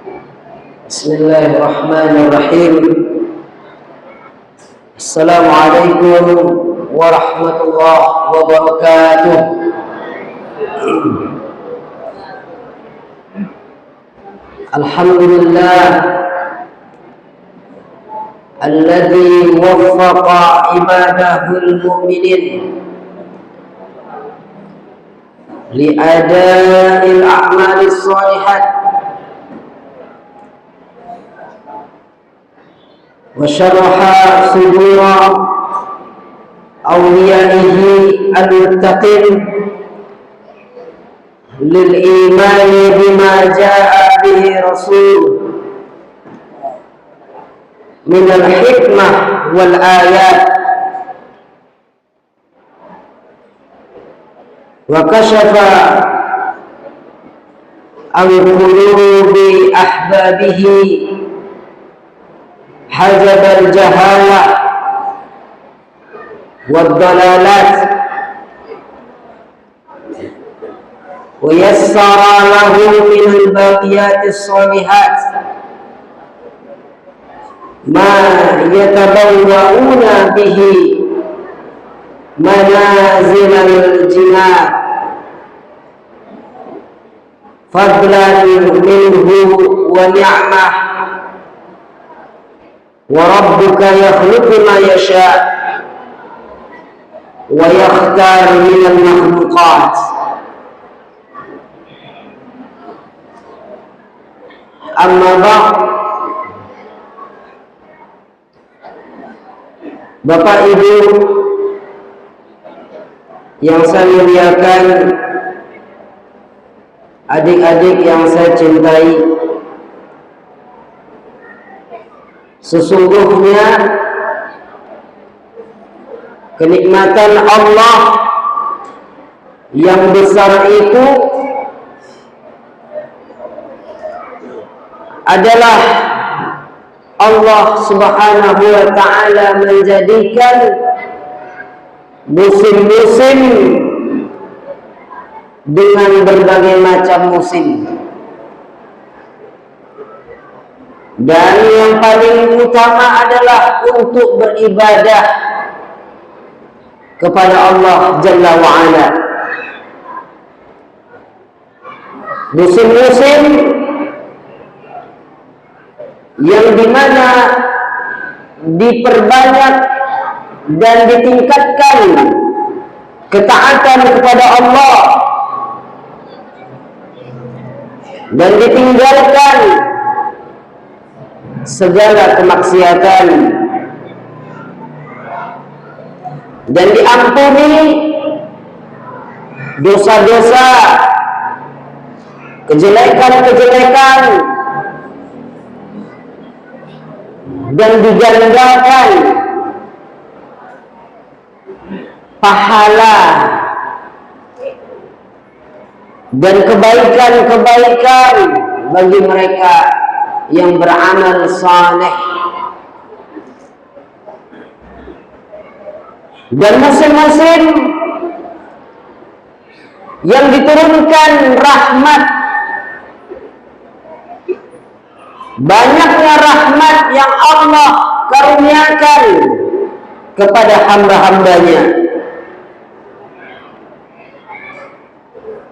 Bismillahirrahmanirrahim. Assalamualaikum warahmatullahi wabarakatuh. Alhamdulillah alladzi waffaqa ibadahul mu'minin li'ada'il a'malis shalihat wa syaraha sudura awliyaihi al-muttaqin lil imani bima jaa bihi rasul min al-hikmah wal ayat wa kashafa an qulubi ahbabihi hajab al-jahalah wad dalalat wa yassara lahu min al-baqiyatis shalihat ma yatabawwa'una bihi manazil al-jinnah fadlan minhu wa ni'mah wa rabbuka yakhluqu ma yasha wa yakhtar min al-makhluqat. Amma ba'd. Bapak Ibu yang saya muliakan, adik-adik yang saya cintai, sesungguhnya kenikmatan Allah yang besar itu adalah Allah Subhanahu wa ta'ala menjadikan musim-musim dengan berbagai macam musim, dan yang paling utama adalah untuk beribadah kepada Allah Jalla wa'ala. Musim-musim yang dimana diperbanyak dan ditingkatkan ketaatan kepada Allah dan ditinggalkan segala kemaksiatan dan diampuni dosa-dosa, kejelekan-kejelekan, dan digandakan pahala dan kebaikan-kebaikan bagi mereka yang beramal saleh. Dan musim-musim yang diturunkan rahmat, banyaknya rahmat yang Allah karuniakan kepada hamba-hambanya.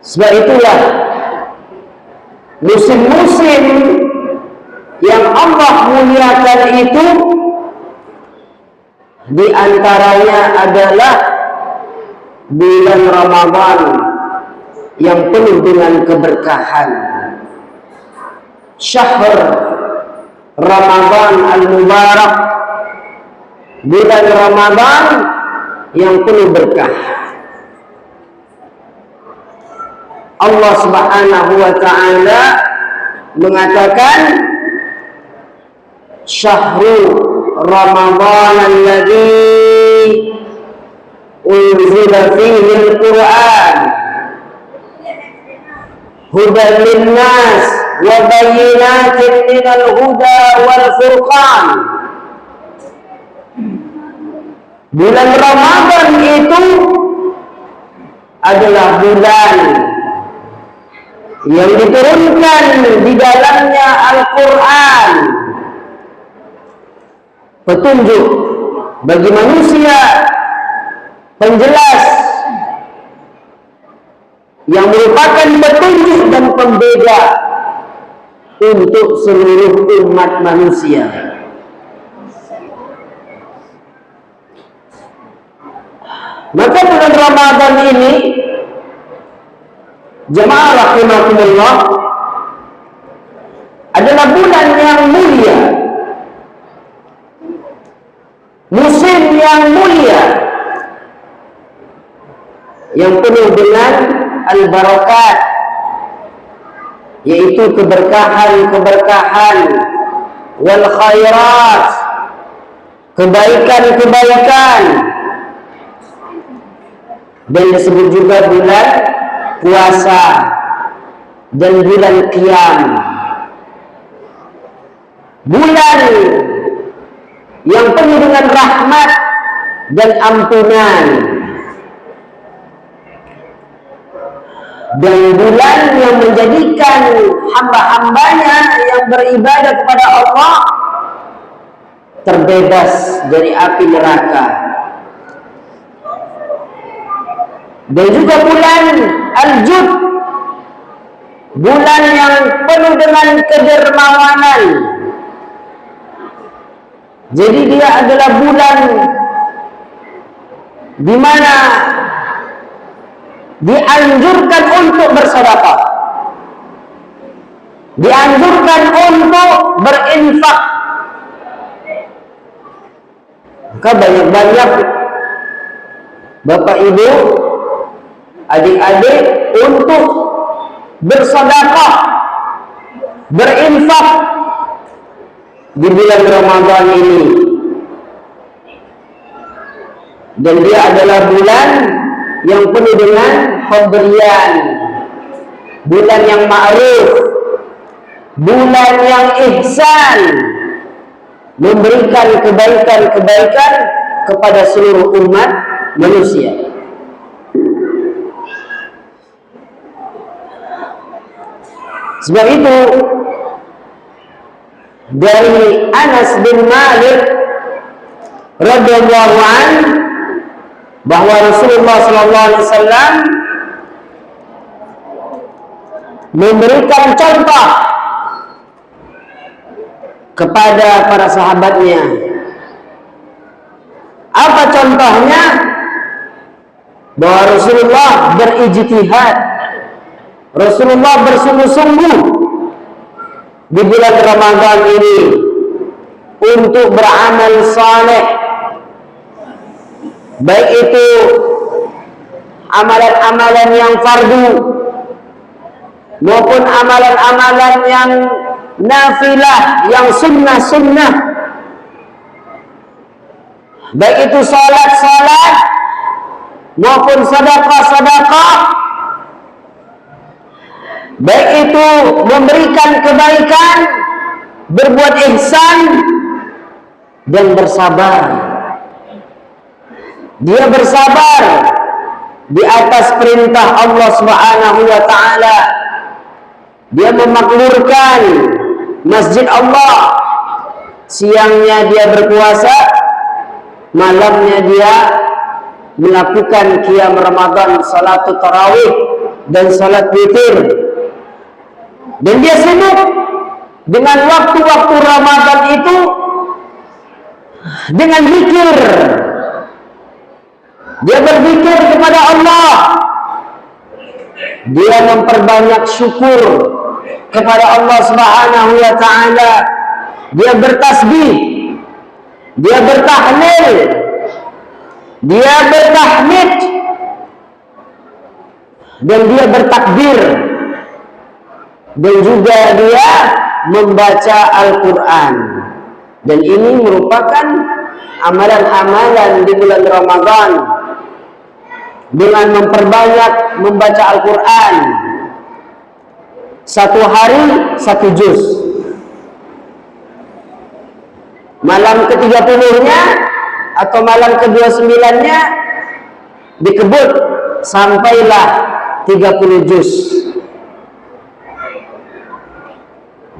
Sebab itulah musim-musim yang Allah muliakan itu di antaranya adalah bulan Ramadan yang penuh dengan keberkahan. Syahr Ramadan al-Mubarak, bulan Ramadan yang penuh berkah. Allah Subhanahu wa ta'ala mengatakan, Syahru Ramadan alladzi unzila fihi al-Qur'an hudan linnas wa bayyinatin minal huda wal furqan. Bulan Ramadan itu adalah bulan yang diturunkan di dalamnya Al-Quran, petunjuk bagi manusia, penjelas yang merupakan petunjuk dan pembeda untuk seluruh umat manusia. Maka bulan Ramadan ini, jemaah rahimakumullah, adalah bulan yang mulia, musim yang mulia, yang penuh dengan al-barakat, yaitu keberkahan-keberkahan, wal khairat, kebaikan-kebaikan, dan disebut juga bulan puasa dan bulan qiyam, bulan yang penuh dengan rahmat dan ampunan, dan bulan yang menjadikan hamba-hambanya yang beribadah kepada Allah terbebas dari api neraka. Dan juga bulan Al-Jud, bulan yang penuh dengan kedermawanan. Jadi dia adalah bulan di mana dianjurkan untuk bersedekah, dianjurkan untuk berinfak. Maka banyak-banyak Bapak Ibu, adik-adik untuk bersedekah, berinfak di bulan Ramadan ini. Dan dia adalah bulan yang penuh dengan pemberian, bulan yang ma'ruf, bulan yang ihsan, memberikan kebaikan-kebaikan kepada seluruh umat manusia. Sebab itu dari Anas bin Malik radhiyallahu anhu bahwa Rasulullah sallallahu alaihi wasallam memberikan contoh kepada para sahabatnya. Apa contohnya? Bahwa Rasulullah berijtihad, Rasulullah bersungguh-sungguh di bulan Ramadan ini untuk beramal saleh, baik itu amalan-amalan yang fardu maupun amalan-amalan yang nafilah, yang sunnah-sunnah, baik itu salat-salat maupun sedekah-sedekah, baik itu memberikan kebaikan, berbuat ihsan, dan bersabar. Dia bersabar di atas perintah Allah Subhanahu wa taala. Dia memakmurkan masjid Allah. Siangnya dia berpuasa, malamnya dia melakukan qiyam Ramadan, salatul tarawih dan salat witir. Dan dia sibuk dengan waktu-waktu Ramadan itu dengan zikir. Dia berzikir kepada Allah. Dia memperbanyak syukur kepada Allah Subhanahu wa taala. Dia bertasbih, dia bertahlil, dia bertahmid, dan dia bertakbir, dan juga dia membaca Al-Quran. Dan ini merupakan amalan-amalan di bulan Ramadan, dengan memperbanyak membaca Al-Quran. Satu hari 1 juz. Malam ke-30-nya atau malam ke-29-nya dikebut sampailah 30 juz.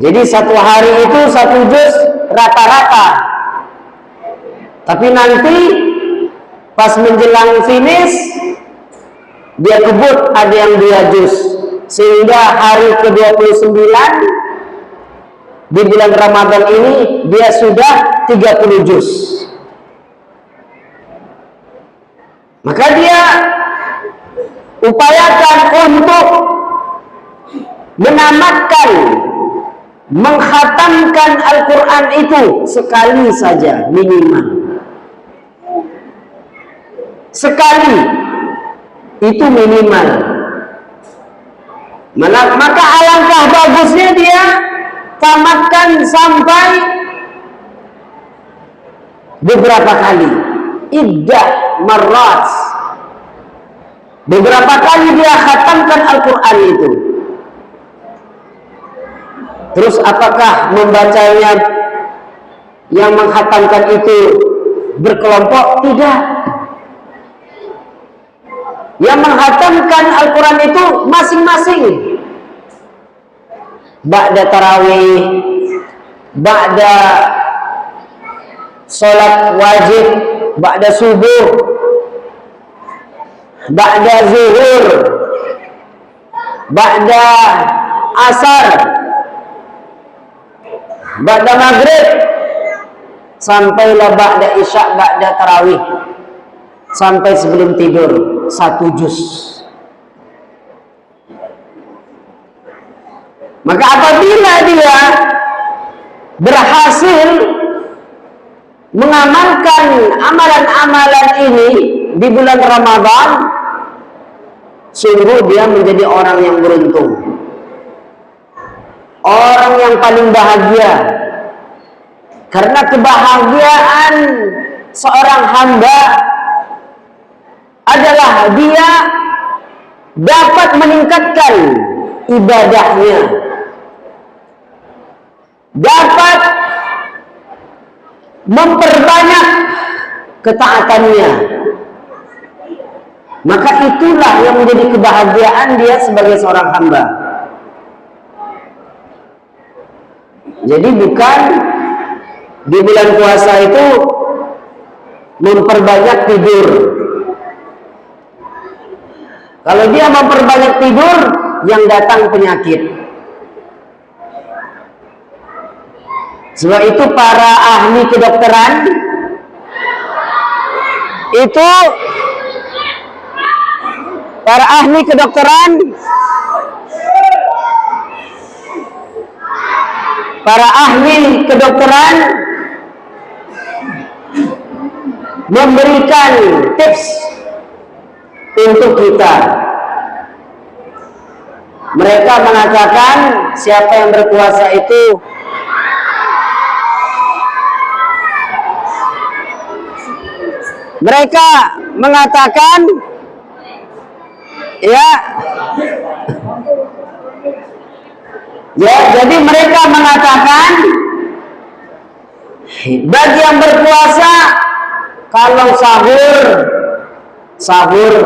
Jadi satu hari itu 1 juz rata-rata. Tapi nanti pas menjelang finish dia kebut ada yang 2 juz, sehingga hari ke-29 di bulan Ramadan ini dia sudah 30 juz. Maka dia upayakan untuk menamatkan, menghatamkan Al-Quran itu sekali saja minimal. Sekali itu minimal. Maka alangkah bagusnya dia tamatkan sampai beberapa kali, iddah marrat, beberapa kali dia khatamkan Al-Quran itu. Terus apakah membacanya yang menghatamkan itu berkelompok? Tidak. Yang menghatamkan Al-Quran itu masing-masing. Ba'da tarawih, ba'da sholat wajib, ba'da subuh, ba'da zuhur, ba'da asar, ba'da maghrib, sampailah ba'da isya, ba'da tarawih, sampai sebelum tidur 1 juz. Maka apabila dia berhasil mengamalkan amalan-amalan ini di bulan Ramadan, sungguh dia menjadi orang yang beruntung, orang yang paling bahagia. Karena kebahagiaan seorang hamba adalah dia dapat meningkatkan ibadahnya, dapat memperbanyak ketaatannya. Maka itulah yang menjadi kebahagiaan dia sebagai seorang hamba. Jadi bukan di bulan puasa itu memperbanyak tidur. Kalau dia memperbanyak tidur, yang datang penyakit. Sebab itu para ahli kedokteran itu, para ahli kedokteran, memberikan tips untuk kita. Mereka mengatakan siapa yang berpuasa itu jadi mereka mengatakan bagi yang berpuasa, kalau sahur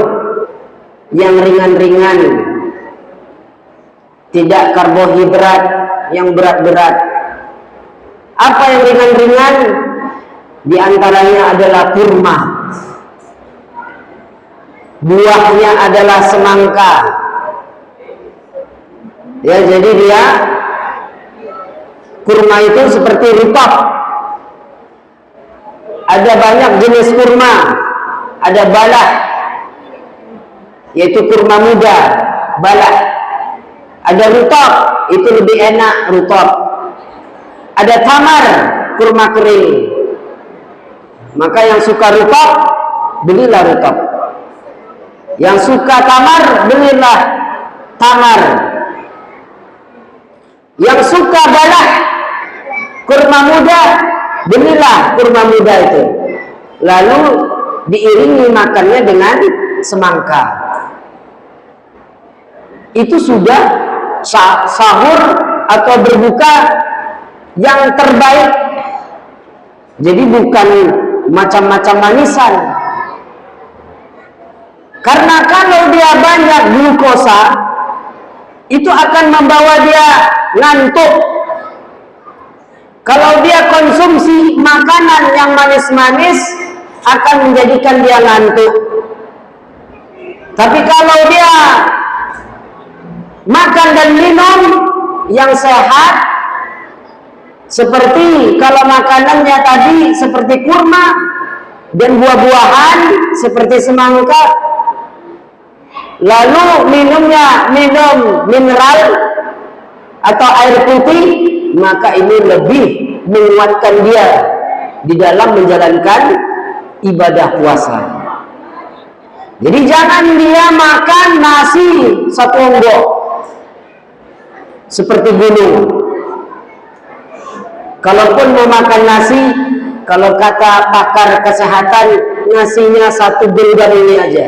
yang ringan-ringan, tidak karbohidrat yang berat-berat. Apa yang ringan-ringan? Di antaranya adalah kurma. Buahnya adalah semangka. Ya, jadi dia kurma itu seperti rupap. Ada banyak jenis kurma. Ada balah, yaitu kurma muda, balah. Ada rutop, itu lebih enak, rutop. Ada tamar, kurma kering. Maka yang suka rutop, belilah rutop. Yang suka tamar, belilah tamar. Yang suka balah, kurma muda, belilah kurma muda itu. Lalu diiringi makannya dengan semangka. Itu sudah sahur atau berbuka yang terbaik. Jadi bukan macam-macam manisan. Karena kalau dia banyak glukosa, itu akan membawa dia ngantuk, Kalau dia konsumsi makanan yang manis-manis akan menjadikan dia ngantuk. Tapi kalau dia makan dan minum yang sehat, seperti kalau makanannya tadi seperti kurma dan buah-buahan seperti semangka, lalu minumnya minum mineral atau air putih, maka ini lebih menguatkan dia di dalam menjalankan ibadah puasa. Jadi jangan dia makan nasi satu onggok seperti gunung. Kalaupun mau makan nasi, kalau kata pakar kesehatan, nasinya satu genggam ini aja,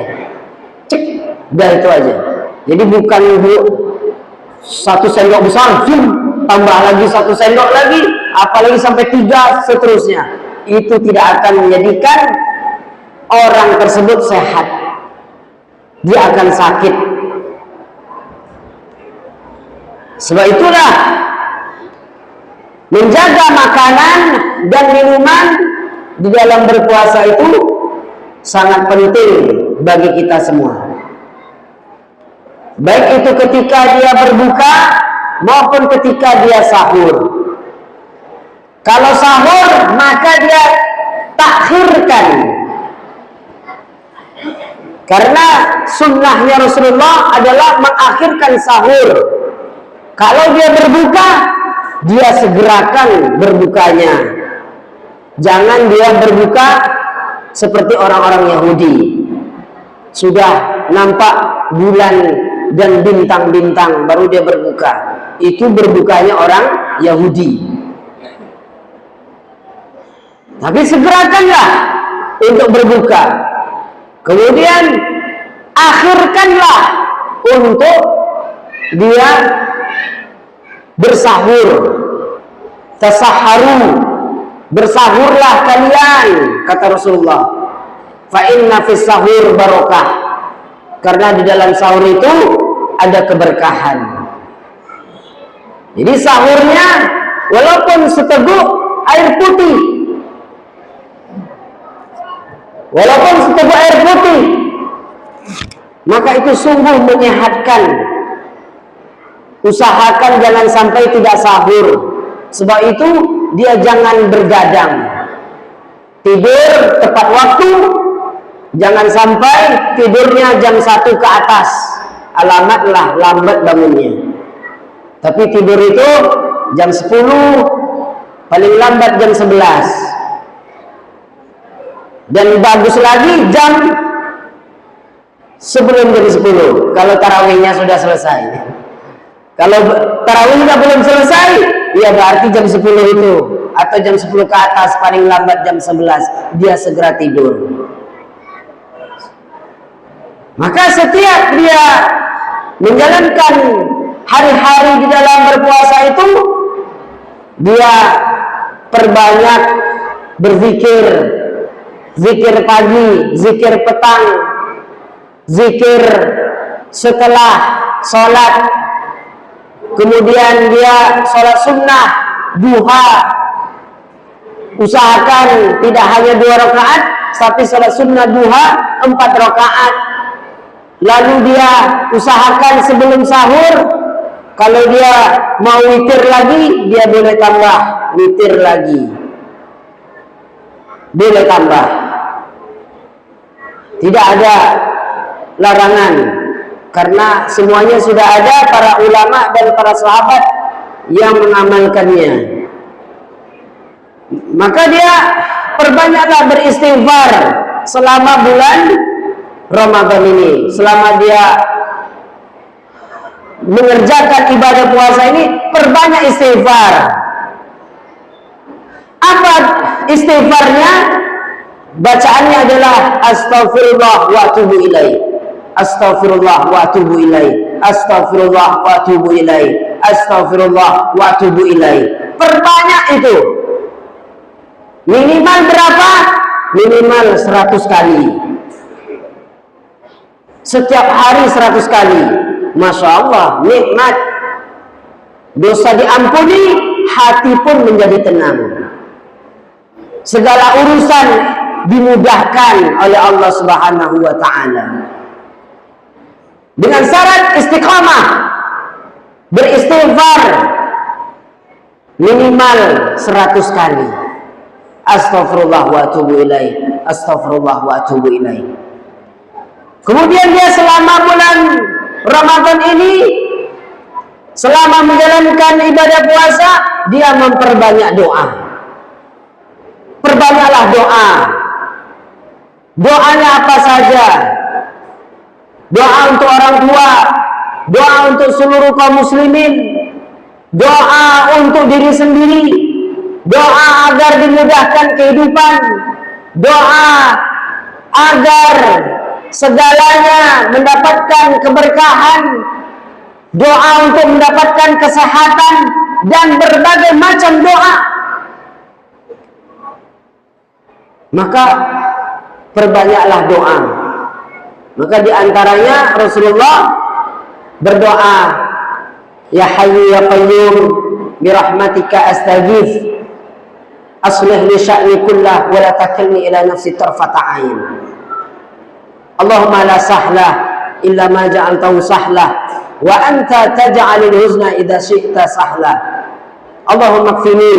cek, udah itu aja. Jadi bukan satu sendok besar, tambah lagi satu sendok lagi, apalagi sampai 3 seterusnya. Itu tidak akan menjadikan orang tersebut sehat. Dia akan sakit. Sebab itulah menjaga makanan dan minuman di dalam berpuasa itu sangat penting bagi kita semua. Baik itu ketika dia berbuka maupun ketika dia sahur. Kalau sahur maka dia takhirkan, karena sunnahnya Rasulullah adalah mengakhirkan sahur. Kalau dia berbuka, dia segerakan berbukanya. Jangan dia berbuka seperti orang-orang Yahudi. Sudah nampak bulan dan bintang-bintang baru dia berbuka. Itu berbukanya orang Yahudi. Tapi segerakanlah untuk berbuka. Kemudian akhirkanlah untuk dia bersahur. Tasaharu, bersahurlah kalian, kata Rasulullah. Fa inna fis sahur barokah, karena di dalam sahur itu ada keberkahan. Jadi sahurnya walaupun seteguk air putih, walaupun seteguk air putih, maka itu sungguh menyehatkan. Usahakan jangan sampai tidak sahur. Sebab itu dia jangan bergadang, tidur tepat waktu. Jangan sampai tidurnya jam 1 ke atas, alamatlah lambat bangunnya. Tapi tidur itu jam 10, paling lambat jam 11. Dan bagus lagi jam sebelum jam 10 kalau tarawihnya sudah selesai. Kalau tarawihnya belum selesai, ya berarti jam 10 itu, atau jam 10 ke atas, paling lambat jam 11 dia segera tidur. Maka setiap dia menjalankan hari-hari di dalam berpuasa itu, dia perbanyak berzikir. Zikir pagi, zikir petang, zikir setelah sholat. Kemudian dia sholat sunnah, duha. Usahakan tidak hanya 2 rakaat, tapi sholat sunnah duha 4 rakaat. Lalu dia usahakan sebelum sahur, kalau dia mau witir lagi, dia boleh tambah witir lagi, boleh tambah. Tidak ada larangan, karena semuanya sudah ada para ulama dan para sahabat yang mengamalkannya. Maka dia perbanyaklah beristighfar selama bulan Ramadan ini. Selama dia mengerjakan ibadah puasa ini, perbanyak istighfar. Apa istighfarnya? Bacaannya adalah astaghfirullah wa atubu ilaih. Astaghfirullah wa atubu ilaih. Astaghfirullah wa atubu ilaih. Astaghfirullah wa atubu ilaih. Perbanyak itu. Minimal berapa? Minimal 100 kali. Setiap hari 100 kali. Masya Allah, nikmat. Dosa diampuni, hati pun menjadi tenang. Segala urusan dimudahkan oleh Allah Subhanahu wa taala. Dengan syarat istiqamah, beristighfar minimal 100 kali. Astaghfirullah wa atubu ilaih. Astaghfirullah wa atubu ilaih. Kemudian dia selama bulan Ramadan ini, selama menjalankan ibadah puasa, dia memperbanyak doa. Perbanyaklah doa. Doanya apa saja? Doa untuk orang tua, doa untuk seluruh kaum muslimin, doa untuk diri sendiri, doa agar dimudahkan kehidupan, doa agar segalanya mendapatkan keberkahan, doa untuk mendapatkan kesehatan, dan berbagai macam doa. Maka perbanyaklah doa. Maka diantaranya Rasulullah berdoa, Ya Hayyu Ya Qayyum birahmatika astaghith, aslih li sya'ni kullah wa la takilni ila nafsi tarfata ain. Allahumma la sahla illa ma ja'altahu sahlah wa anta taj'alul huzna idza syi'ta sahla. Allahumma kfini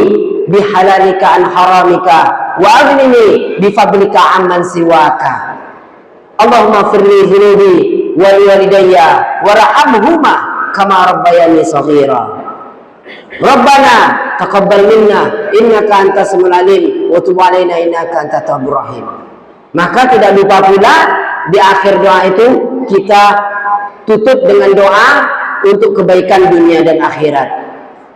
bihalalika an haramika wa aghnini bifadlika amman siwaka. Allahumma firli dhunubi wa liwalidayya warhamhuma kama rabbayani shaghira. Rabbana taqabbal minna innaka antas samiul alim wa tub alaina innaka antat tawwabur rahim. Maka tidak lupa pula di akhir doa itu kita tutup dengan doa untuk kebaikan dunia dan akhirat.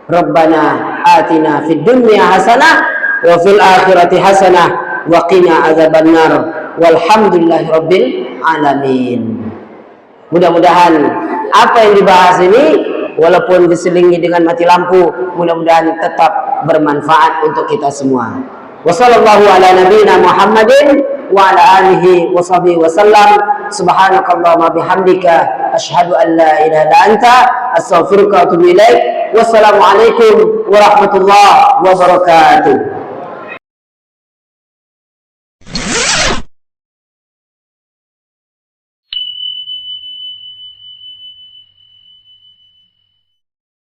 Rabbana atina fid dunya hasanah wa fil akhirati hasanah wa qina azabannar walhamdulillahi rabbil alamin. Mudah-mudahan apa yang dibahas ini walaupun diselingi dengan mati lampu, mudah-mudahan tetap bermanfaat untuk kita semua. Wassallallahu ala nabiyyina Muhammadin wa ala alihi wa sahbihi wasallam. Subhanakallahumma bihamdika asyhadu an la ilaha illa anta astaghfiruka wa atubu ilaik. Wassalamualaikum warahmatullahi wabarakatuh.